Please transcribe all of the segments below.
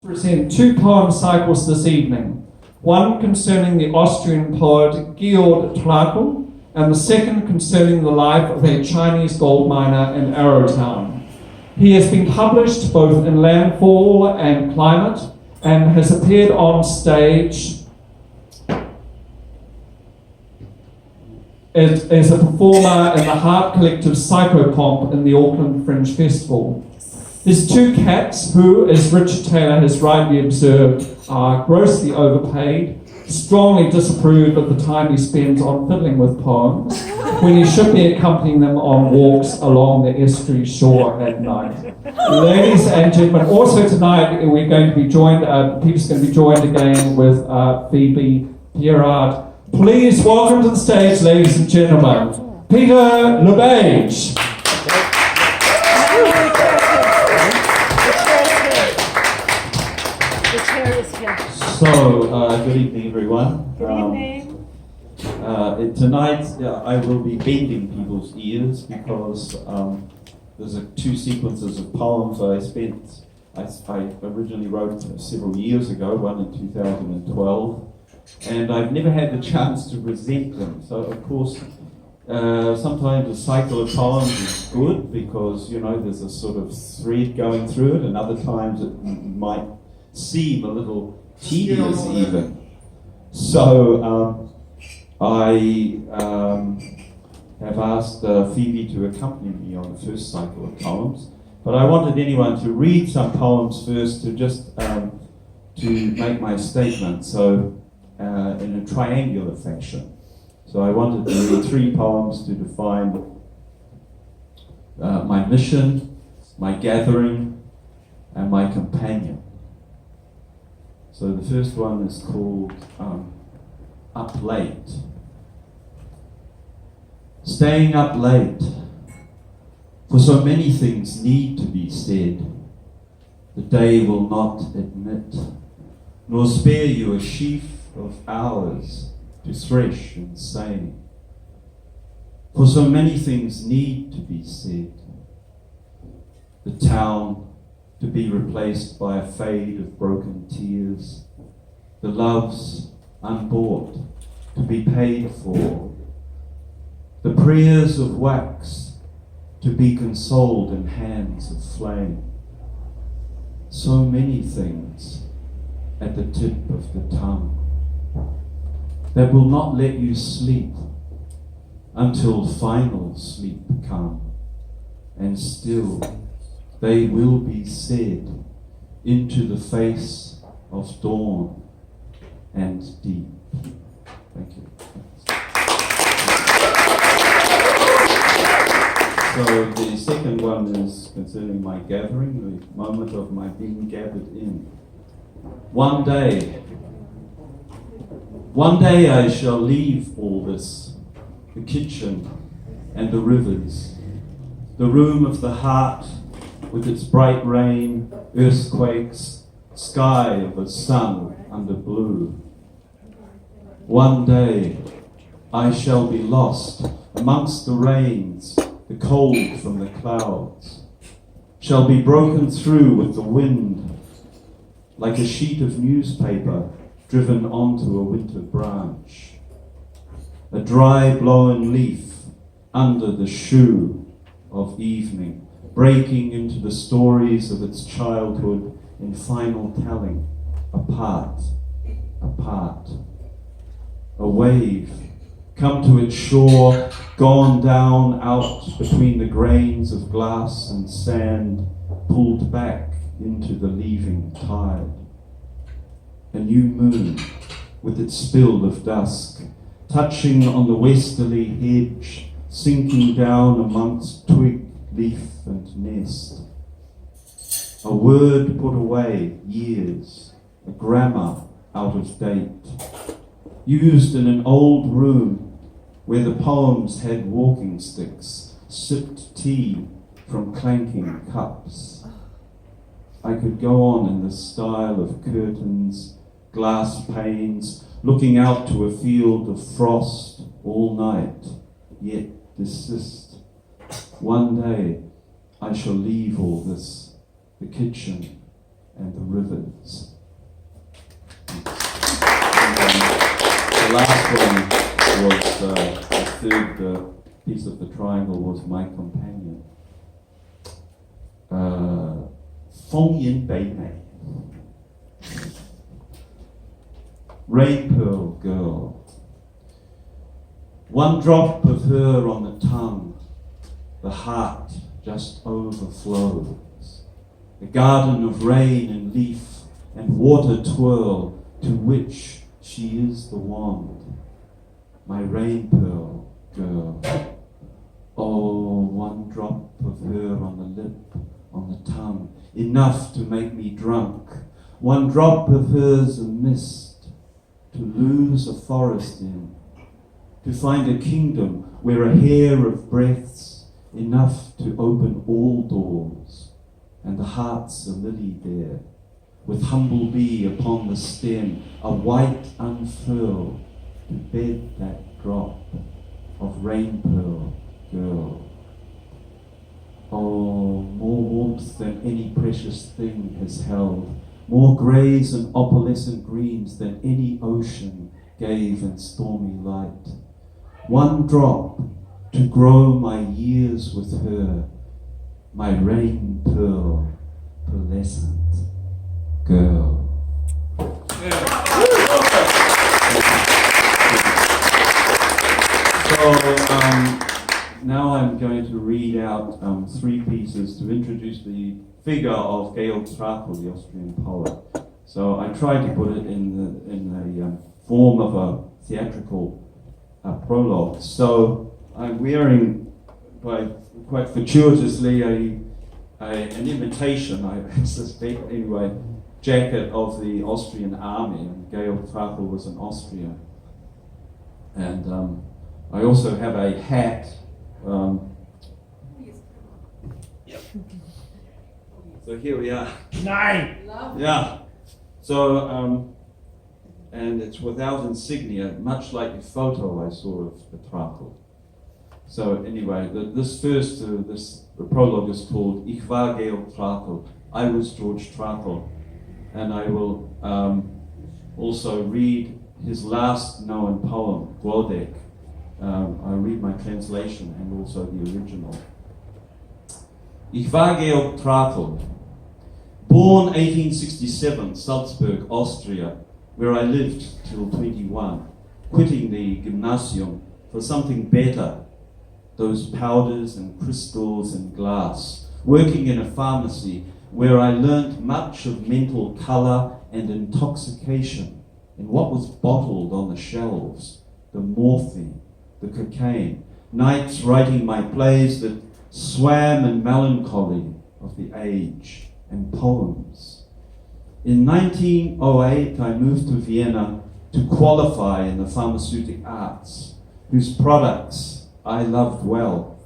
present two poem cycles this evening, one concerning the Austrian poet Georg Trakl, and the second concerning the life of a Chinese gold miner in Arrowtown. He has been published both in Landfall and Climate, and has appeared on stage as a performer in the Heart Collective Psychopomp in the Auckland Fringe Festival. His two cats, who, as Richard Taylor has rightly observed, are grossly overpaid, strongly disapprove of the time he spends on fiddling with poems, when he should be accompanying them on walks along the estuary shore at night. Ladies and gentlemen, also tonight we're going to be joined, Peter's going to be joined again with Phoebe Pierard. Please welcome to the stage, ladies and gentlemen, Peter Baige. So, good evening, everyone. Good evening. Tonight, I will be bending people's ears because there's two sequences of poems I originally wrote several years ago, one in 2012, and I've never had the chance to present them. So, of course, sometimes a cycle of poems is good because, you know, there's a sort of thread going through it, and other times it might seem a little tedious even. So I have asked Phoebe to accompany me on the first cycle of poems, but I wanted anyone to read some poems first to just to make my statement, so in a triangular fashion. So I wanted to read three poems to define my mission, my gathering, and my companion. So the first one is called Up Late. Staying up late, for so many things need to be said. The day will not admit, nor spare you a sheaf of hours to thresh and say. For so many things need to be said. The town to be replaced by a fade of broken tears, the loves unbought to be paid for, the prayers of wax to be consoled in hands of flame. So many things at the tip of the tongue that will not let you sleep until final sleep come, and still they will be said into the face of dawn and deep. Thank you. So the second one is concerning my gathering, the moment of my being gathered in. One day I shall leave all this, the kitchen and the rivers, the room of the heart, with its bright rain, earthquakes, sky of a sun under blue. One day I shall be lost amongst the rains, the cold from the clouds, shall be broken through with the wind, like a sheet of newspaper driven onto a winter branch, a dry blown leaf under the shoe of evening, breaking into the stories of its childhood in final telling, apart. A wave, come to its shore, gone down out between the grains of glass and sand, pulled back into the leaving tide. A new moon, with its spill of dusk, touching on the westerly hedge, sinking down amongst twig, leaf and nest. A word put away years, a grammar out of date, used in an old room where the poems had walking sticks, sipped tea from clanking cups. I could go on in the style of curtains, glass panes, looking out to a field of frost all night, yet desist. One day I shall leave all this, the kitchen and the rivers. And, the last one was the third piece of the triangle was my companion. Fong Yin Bei Mei. Rain Pearl Girl. One drop of her on the tongue, the heart just overflows. The garden of rain and leaf and water twirl, to which she is the wand. My rain pearl girl. Oh, one drop of her on the lip, on the tongue, enough to make me drunk. One drop of hers a mist, to lose a forest in, to find a kingdom where a hair of breaths, enough to open all doors, and the heart's a lily there, with humble bee upon the stem, a white unfurl, to bed that drop of rain pearl girl. Oh, more warmth than any precious thing has held, more greys and opalescent greens than any ocean gave in stormy light. One drop to grow my years with her, my rain pearl pearlescent girl. So now I'm going to read out three pieces to introduce the figure of Georg Trakl, the Austrian poet. So I tried to put it in the form of a theatrical prologue. So I'm wearing, quite fortuitously, an imitation, I suspect anyway, jacket of the Austrian army. And Georg Trakl was an Austrian. And I also have a hat. Yep. So here we are. Nine. Yeah. So, and it's without insignia, much like the photo I saw of the Trakl. So anyway, this prologue is called Ich war Georg Trakl. I was Georg Trakl. And I will also read his last known poem, Glodek. I'll read my translation and also the original. Ich war Georg Trakl. Born 1867, Salzburg, Austria, where I lived till 21, quitting the gymnasium for something better, those powders and crystals and glass, working in a pharmacy where I learnt much of mental colour and intoxication in what was bottled on the shelves, the morphine, the cocaine, nights writing my plays that swam in melancholy of the age, and poems. In 1908, I moved to Vienna to qualify in the pharmaceutic arts, whose products I loved well,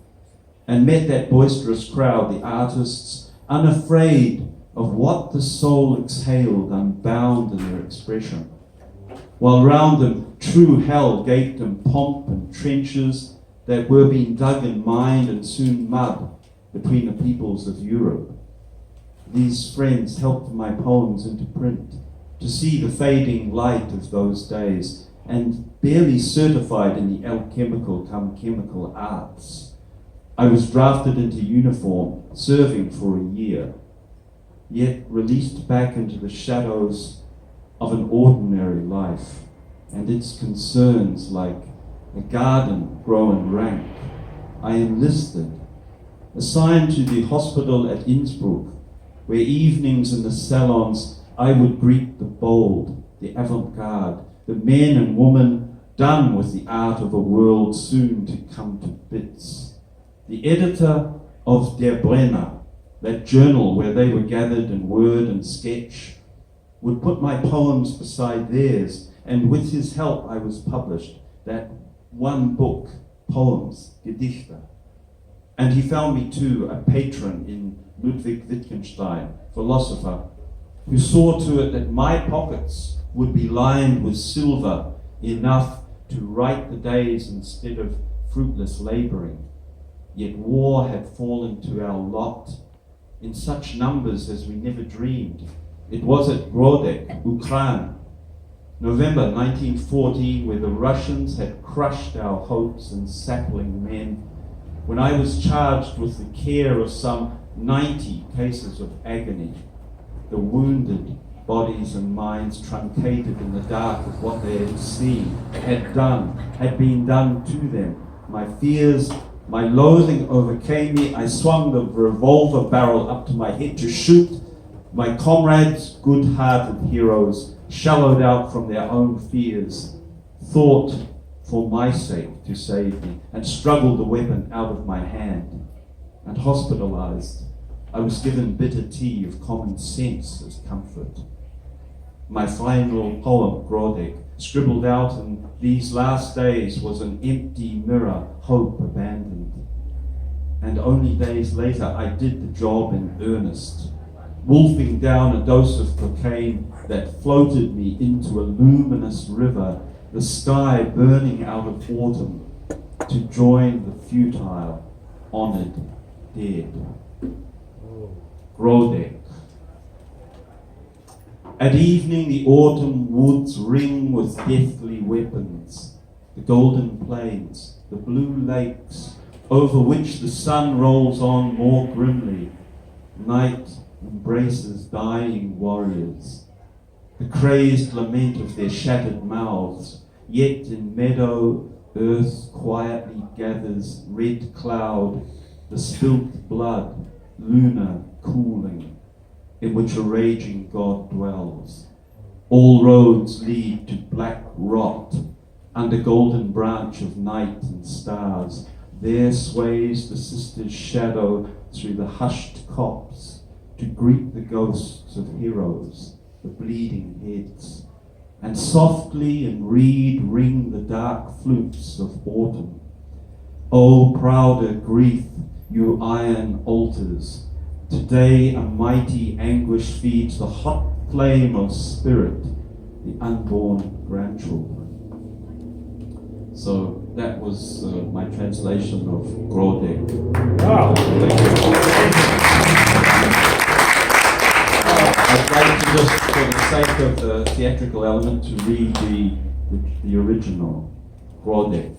and met that boisterous crowd, the artists, unafraid of what the soul exhaled, unbound in their expression, while round them true hell gaped in pomp and trenches that were being dug in mind and soon mud between the peoples of Europe. These friends helped my poems into print, to see the fading light of those days, and barely certified in the alchemical come chemical arts. I was drafted into uniform, serving for a year, yet released back into the shadows of an ordinary life, and its concerns like a garden growing rank. I enlisted, assigned to the hospital at Innsbruck, where evenings in the salons I would greet the bold, the avant-garde, the men and women done with the art of a world soon to come to bits. The editor of Der Brenner, that journal where they were gathered in word and sketch, would put my poems beside theirs, and with his help I was published, that one book, Poems, Gedichte. And he found me too a patron in Ludwig Wittgenstein, philosopher, who saw to it that my pockets would be lined with silver, enough to write the days instead of fruitless labouring. Yet war had fallen to our lot in such numbers as we never dreamed, It was at Grodek, Ukraine, November 1940, where the Russians had crushed our hopes and sapling men, when I was charged with the care of some 90 cases of agony, the wounded bodies and minds truncated in the dark of what they had seen, had been done to them. My fears, my loathing overcame me. I swung the revolver barrel up to my head to shoot. My comrades, good-hearted heroes, shallowed out from their own fears, thought for my sake to save me, and struggled the weapon out of my hand. And hospitalized, I was given bitter tea of common sense as comfort. My final poem, Grodek, scribbled out in these last days, was an empty mirror, hope abandoned. And only days later, I did the job in earnest, wolfing down a dose of cocaine that floated me into a luminous river, the sky burning out of autumn, to join the futile, honored dead. Grodek. At evening, the autumn woods ring with deathly weapons, the golden plains, the blue lakes, over which the sun rolls on more grimly. Night embraces dying warriors, the crazed lament of their shattered mouths, yet in meadow earth quietly gathers red cloud, the spilt blood, lunar cooling, in which a raging God dwells. All roads lead to black rot, under golden branch of night and stars. There sways the sister's shadow through the hushed copse, to greet the ghosts of heroes, the bleeding heads, and softly in reed ring the dark flutes of autumn. O prouder grief, you iron altars, today a mighty anguish feeds the hot flame of spirit, the unborn grandchildren. So that was my translation of Grodek. Wow. I'd like to just, for the sake of the theatrical element, to read the original, Grodek.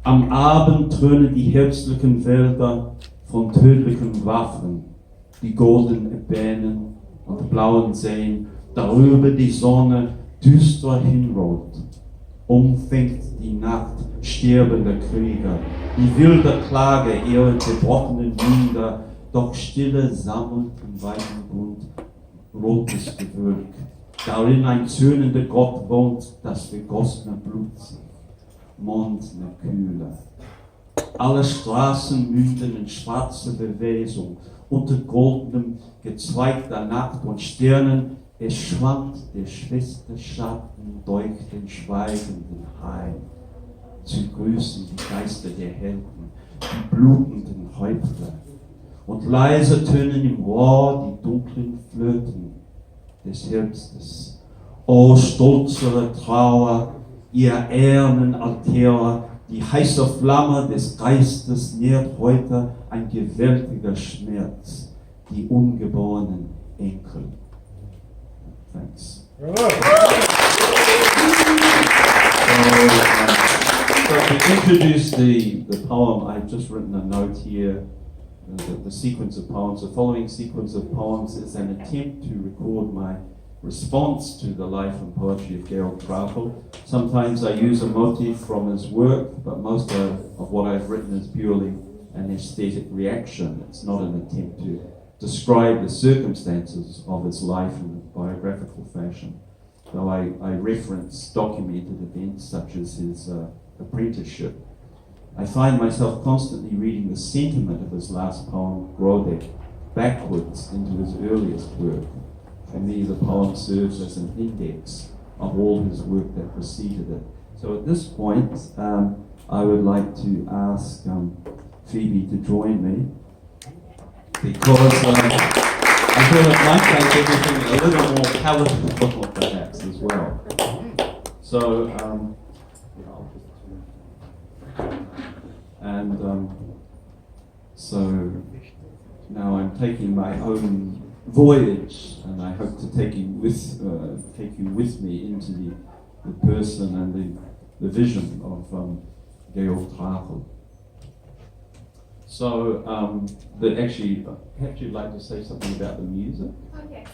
Am Abend tönen die herbstlichen Wälder von tödlichen Waffen, die goldenen Ebenen und blauen Seen, darüber die Sonne düster hinrollt. Umfängt die Nacht sterbender Krieger, die wilde Klage ihrer zerbrochenen Wunder, doch stille sammelt im weiten Bund rotes Gewölk, darin ein zürnender Gott wohnt, das vergossene Blut, mondne Kühle. Alle Straßen münden in schwarze Bewesung, unter goldenem Gezweig der Nacht und Sternen, es schwankt der Schwester Schatten durch den schweigenden Heim. Zu grüßen die Geister der Helden, die blutenden Häupter. Und leise tönen im Rohr die dunklen Flöten des Herbstes. O stolzere Trauer, ihr ehernen Altäre, die heiße Flamme des Geistes nährt heute ein gewaltiger Schmerz, die ungeborenen Enkel. Thanks. So to introduce the poem, I've just written a note here, the sequence of poems. The following sequence of poems is an attempt to record my response to the life and poetry of Georg Trakl. Sometimes I use a motif from his work, but most of what I've written is purely an aesthetic reaction. It's not an attempt to describe the circumstances of his life in a biographical fashion, though I reference documented events such as his apprenticeship. I find myself constantly reading the sentiment of his last poem, Grodek, backwards into his earliest work. For me, the poem serves as an index of all his work that preceded it. So at this point, I would like to ask Phoebe to join me, because I feel it might make everything a little more palatable, perhaps, as well. So, so now I'm taking my own voyage, and I hope to take you with me into the person and the vision of Georg Trakl. So, perhaps you'd like to say something about the music? Oh yes,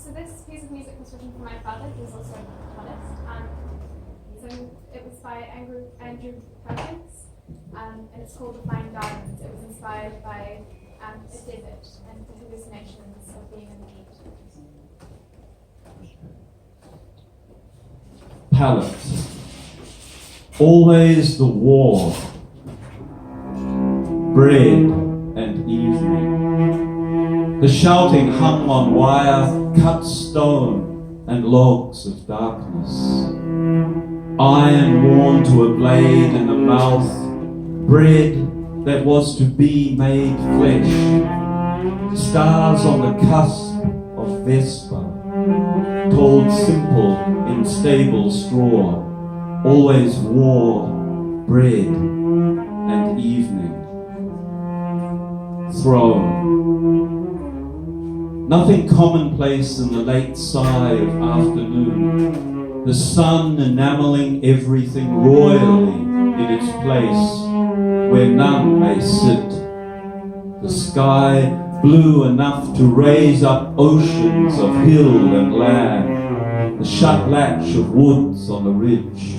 so this piece of music was written for my father, who's also a cellist. So it was by Andrew Trakl, and it's called The Flying Diamonds. It was inspired by a desert and the hallucinations of being in the heat. Palette. Always the war. Bread and evening. The shouting hung on wire, cut stone and logs of darkness. Iron worn to a blade in the mouth, bread that was to be made flesh. Stars on the cusp of Vesper, told simple in stable straw, always war, bread and evening. Throne. Nothing commonplace in the late sigh of afternoon, the sun enameling everything royally in its place, where none may sit. The sky blue enough to raise up oceans of hill and land, the shut latch of woods on the ridge.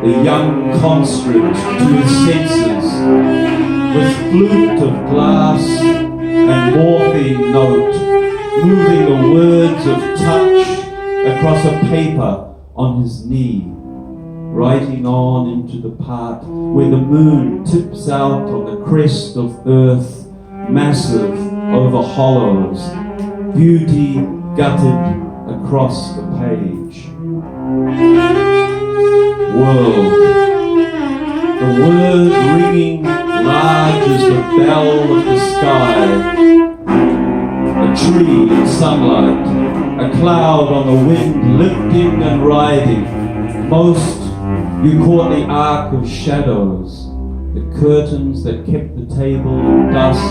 The young conscript to his senses, with flute of glass and morphine note, moving the words of touch across a paper on his knee, writing on into the part where the moon tips out on the crest of earth, massive over hollows, beauty gutted across the page. World. The word ringing large as the bell of the sky. A tree in sunlight, a cloud on the wind lifting and riding. Most you caught the arc of shadows, the curtains that kept the table in dust,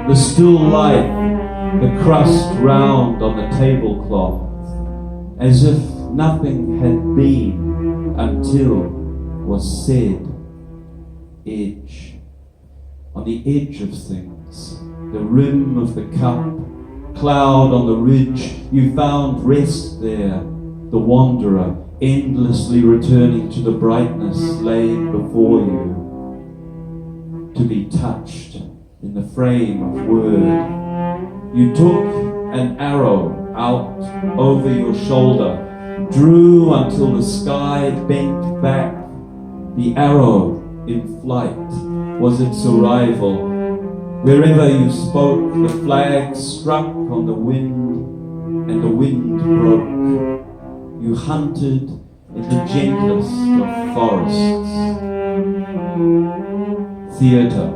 the still light, the crust round on the tablecloth, as if nothing had been until was said. Edge. On the edge of things, the rim of the cup, cloud on the ridge, you found rest there, the wanderer, endlessly returning to the brightness laid before you, to be touched in the frame of word. You took an arrow out over your shoulder, drew until the sky bent back. The arrow in flight was its arrival. Wherever you spoke, the flag struck on the wind, and the wind broke. You hunted in the gentlest of forests. Theatre.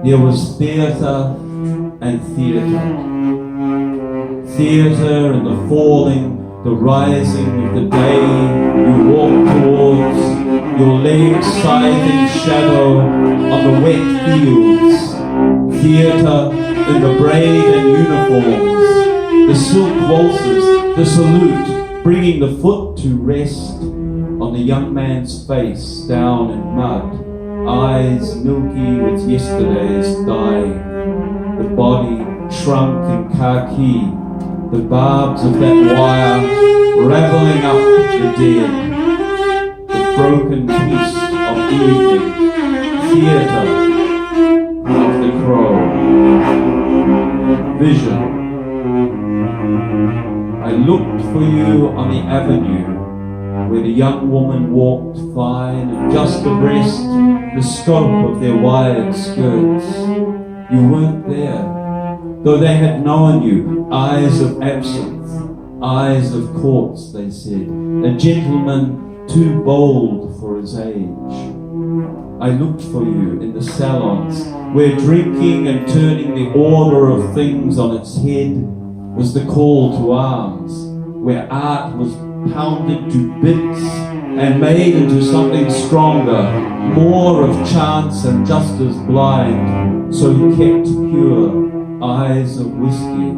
There was theatre and theatre. Theatre in the falling, the rising of the day you walk towards, your legs scything shadow on the wet fields. Theatre in the braid and uniforms, the silk waltzes, the salute, bringing the foot to rest on the young man's face down in mud, eyes milky with yesterday's dying, the body shrunk in khaki, the barbs of that wire raveling up the dead, the broken piece of evening, theatre of the crow. Vision. I looked for you on the avenue where the young woman walked fine and just abreast the scope of their wired skirts. You weren't there, though they had known you, eyes of absinthe, eyes of courts, they said, a gentleman too bold for his age. I looked for you in the salons, where drinking and turning the order of things on its head was the call to arms, where art was pounded to bits and made into something stronger, more of chance and just as blind, so kept pure, eyes of whiskey,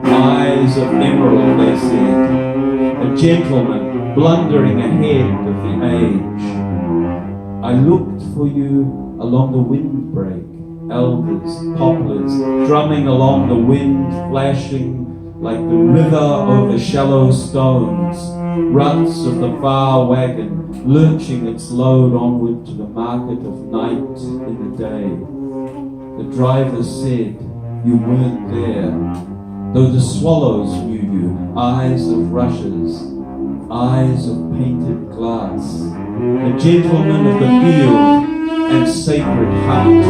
eyes of emerald, they said, a gentleman blundering ahead of the age. I looked for you along the windbreak, elders, poplars, drumming along the wind, flashing like the river over shallow stones, ruts of the far wagon, lurching its load onward to the market of night in the day. The driver said you weren't there, though the swallows knew you, eyes of rushes, eyes of painted glass, a gentleman of the field and sacred heart.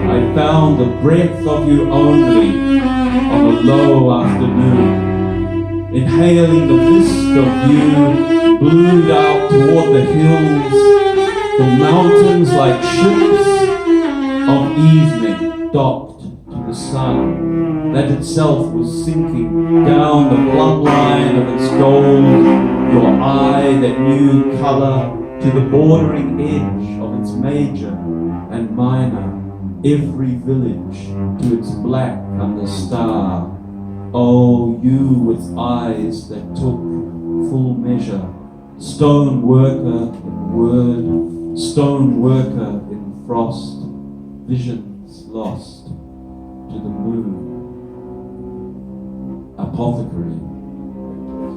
I found the breath of you only on a low afternoon, inhaling the mist of you, blued out toward the hills, the mountains like ships of evening docked to the sun, that itself was sinking down the plumb line of its gold, your eye that knew colour to the bordering edge of its major and minor, every village to its black under star. Oh, you with eyes that took full measure, stone worker in word, stone worker in frost, visions lost to the moon. Apothecary.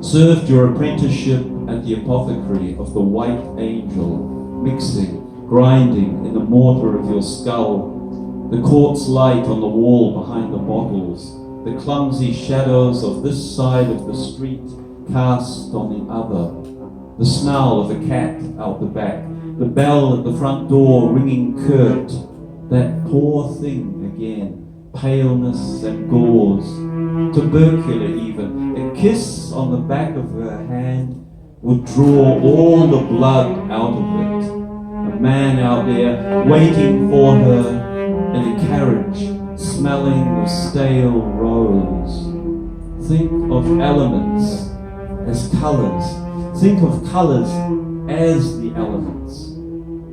Served your apprenticeship at the apothecary of the White Angel, mixing, grinding in the mortar of your skull, the quartz light on the wall behind the bottles, the clumsy shadows of this side of the street cast on the other, the smell of a cat out the back, the bell at the front door ringing curt, that poor thing again, paleness and gauze, tubercular even, a kiss on the back of her hand would draw all the blood out of it. A man out there waiting for her in a carriage, smelling of stale rose. Think of elements as colours. Think of colours as the elements.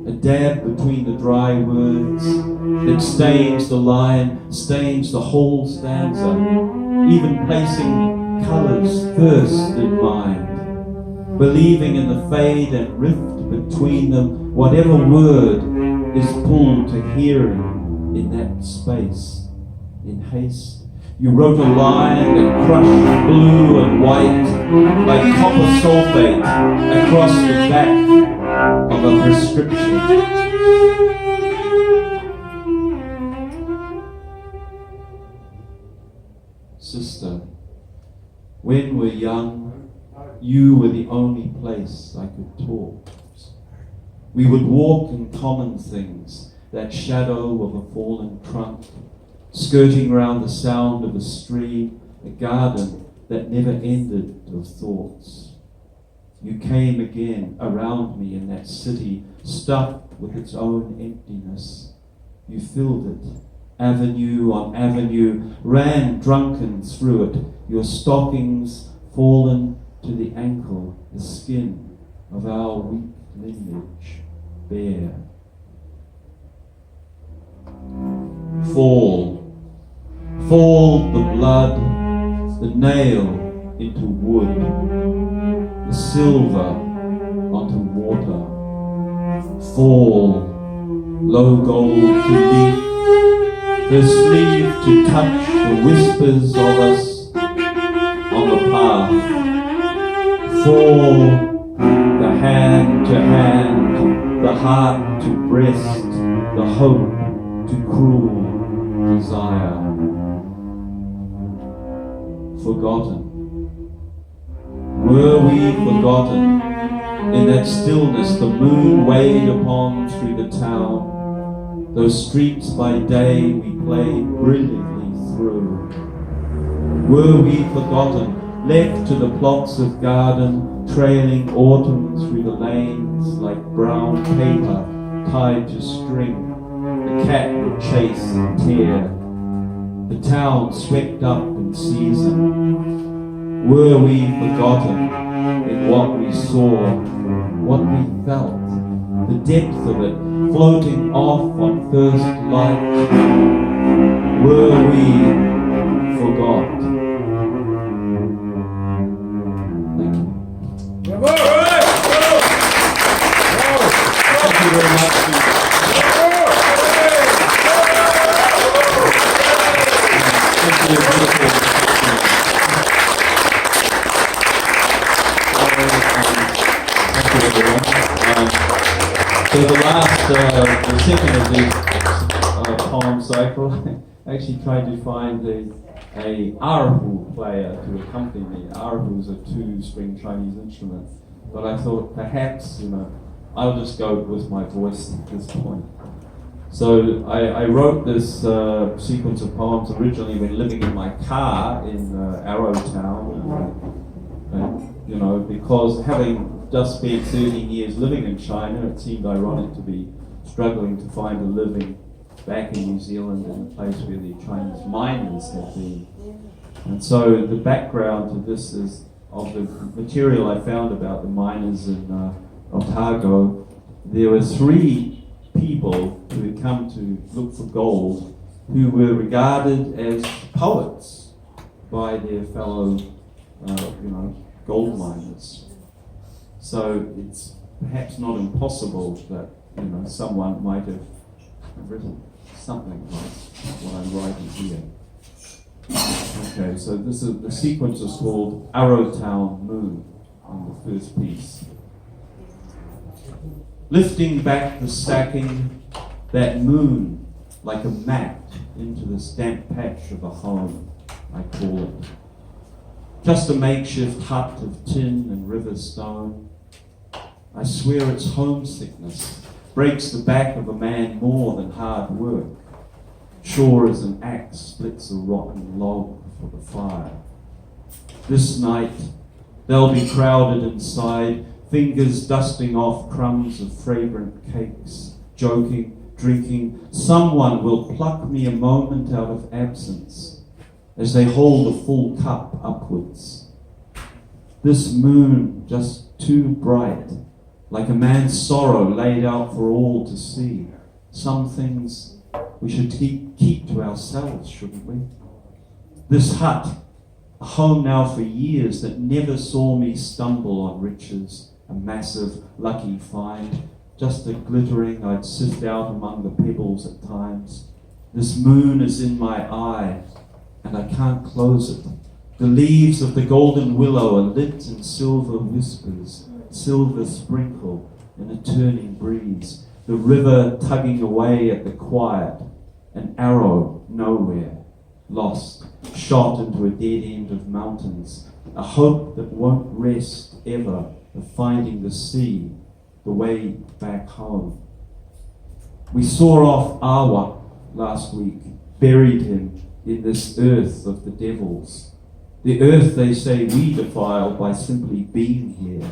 A dab between the dry words that stains the line, stains the whole stanza, even placing colours first in mind, believing in the fade and rift between them, whatever word is pulled to hearing in that space. In haste, you wrote a line that crushed blue and white like copper sulfate across the back of a prescription. Sister, when we're young, you were the only place I could talk. We would walk in common things, that shadow of a fallen trunk, skirting round the sound of a stream, a garden that never ended of thoughts. You came again around me in that city, stuffed with its own emptiness. You filled it, avenue on avenue, ran drunken through it, your stockings fallen to the ankle, the skin of our weak lineage bare. Fall the blood, the nail into wood, the silver onto water. Fall, low gold to leaf, the sleeve to touch the whispers of us on the path. Fall, the hand to hand, the heart to breast, the hope to cruel desire. Forgotten. Were we forgotten? In that stillness the moon weighed upon through the town, those streets by day we played brilliantly through. Were we forgotten, left to the plots of garden, trailing autumn through the lanes like brown paper tied to string? The cat would chase and tear, the town swept up in season. Were we forgotten in what we saw, what we felt, the depth of it floating off on first light? were we forgot? Thank you. Thank you very much. Thank you. So the second of these poem cycle, I actually tried to find a Arrowtown player to accompany me. Arrowtown is a 2-string Chinese instrument, but I thought perhaps, I'll just go with my voice at this point. So I wrote this sequence of poems originally when living in my car in Arrowtown, because having just spent 13 years living in China, it seemed ironic to be struggling to find a living back in New Zealand in a place where the Chinese miners had been. And so the background to this is of the material I found about the miners in Otago. There were 3 people who had come to look for gold who were regarded as poets by their fellow, gold miners. So it's perhaps not impossible that someone might have written something like what I'm writing here. Okay, so the sequence is called Arrowtown Moon on the first piece. Lifting back the sacking, that moon like a mat into the stamped patch of a home, I call it. Just a makeshift hut of tin and river stone. I swear it's homesickness breaks the back of a man more than hard work. Sure as an axe splits a rotten log for the fire. This night, they'll be crowded inside, fingers dusting off crumbs of fragrant cakes, joking, drinking. Someone will pluck me a moment out of absence as they hold a full cup upwards. This moon just too bright, like a man's sorrow laid out for all to see. Some things we should keep to ourselves, shouldn't we? This hut, a home now for years that never saw me stumble on riches, a massive lucky find, just a glittering I'd sift out among the pebbles at times. This moon is in my eye, and I can't close it. The leaves of the golden willow are lit in silver whispers, silver sprinkle in a turning breeze, the river tugging away at the quiet, an arrow nowhere, lost, shot into a dead end of mountains, a hope that won't rest ever of finding the sea, the way back home. We saw off Awa last week, buried him in this earth of the devils, the earth they say we defile by simply being here.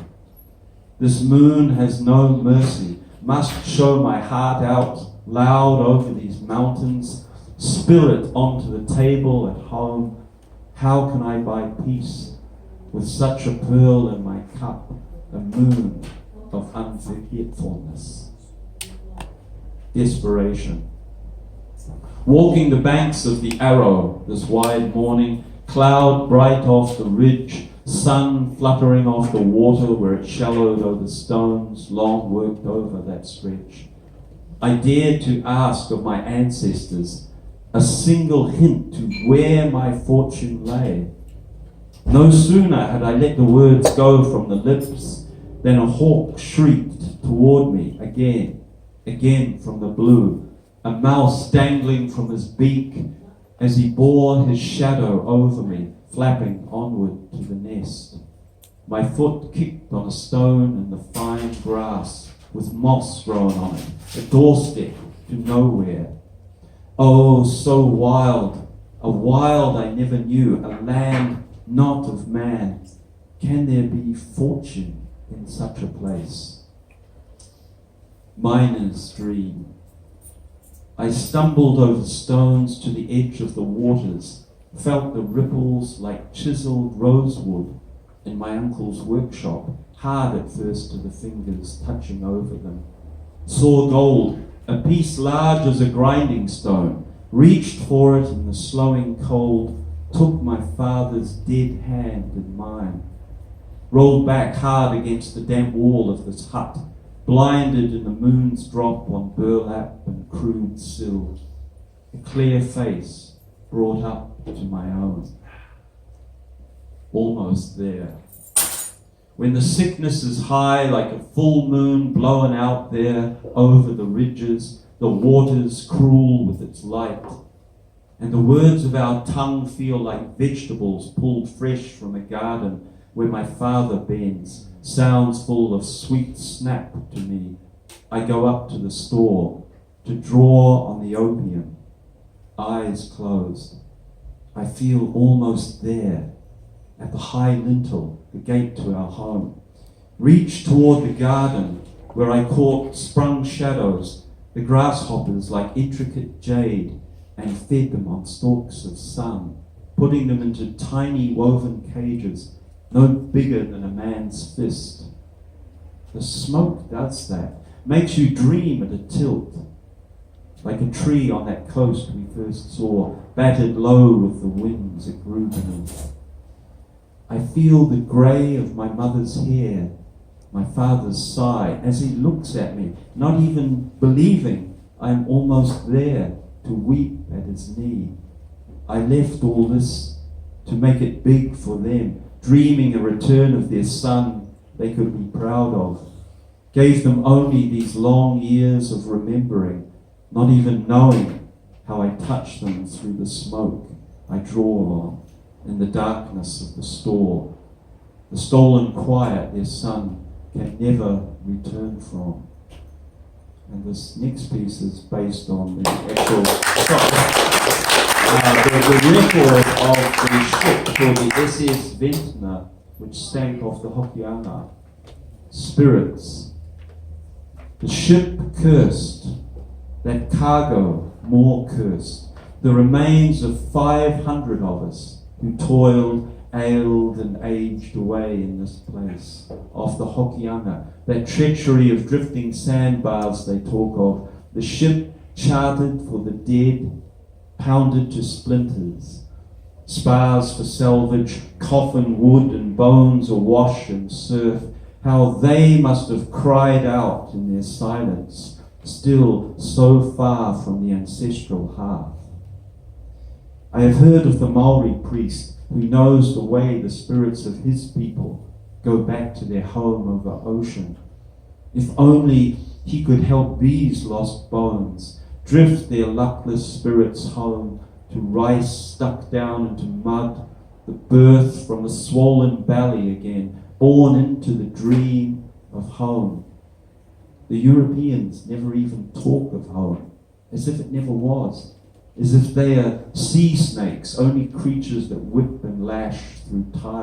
This moon has no mercy, must show my heart out loud over these mountains, spill it onto the table at home. How can I buy peace with such a pearl in my cup, a moon of unforgetfulness? Desperation. Walking the banks of the Arrow this wide morning, cloud bright off the ridge, sun fluttering off the water where it shallowed over stones long worked over that stretch. I dared to ask of my ancestors a single hint to where my fortune lay. No sooner had I let the words go from the lips than a hawk shrieked toward me again from the blue, a mouse dangling from his beak as he bore his shadow over me, flapping onward to the nest. My foot kicked on a stone in the fine grass with moss grown on it, a doorstep to nowhere. Oh, so wild, a wild I never knew, a land not of man. Can there be fortune in such a place? Miner's dream. I stumbled over stones to the edge of the waters, felt the ripples like chiseled rosewood in my uncle's workshop, hard at first to the fingers touching over them. Saw gold, a piece large as a grinding stone, reached for it in the slowing cold, took my father's dead hand in mine, rolled back hard against the damp wall of this hut, blinded in the moon's drop on burlap and crude sill, a clear face brought up to my own. Almost there. When the sickness is high like a full moon blown out there over the ridges, the waters cruel with its light, and the words of our tongue feel like vegetables pulled fresh from a garden where my father bends, sounds full of sweet snap to me. I go up to the store to draw on the opium, eyes closed. I feel almost there, at the high lintel, the gate to our home. Reach toward the garden where I caught sprung shadows, the grasshoppers like intricate jade, and fed them on stalks of sun, putting them into tiny woven cages, no bigger than a man's fist. The smoke does that, makes you dream at a tilt, like a tree on that coast we first saw, battered low with the winds it grew beneath. I feel the grey of my mother's hair, my father's sigh, as he looks at me, not even believing I am almost there to weep at his knee. I left all this to make it big for them, dreaming a return of their son they could be proud of. Gave them only these long years of remembering, not even knowing how I touch them through the smoke I draw on in the darkness of the store, the stolen quiet their son can never return from. And this next piece is based on the actual the record of the ship called the SS Ventnor, which sank off the Hokianga. Spirits. The ship cursed, that cargo more cursed, the remains of 500 of us who toiled, ailed and aged away in this place, off the Hokianga, that treachery of drifting sandbars they talk of, the ship chartered for the dead, pounded to splinters, spars for salvage, coffin wood and bones awash in surf, how they must have cried out in their silence, still so far from the ancestral hearth. I have heard of the Maori priest who knows the way the spirits of his people go back to their home over ocean. If only he could help these lost bones drift their luckless spirits home to rice stuck down into mud, the birth from the swollen belly again, born into the dream of home. The Europeans never even talk of home, as if it never was, as if they are sea snakes, only creatures that whip and lash through time.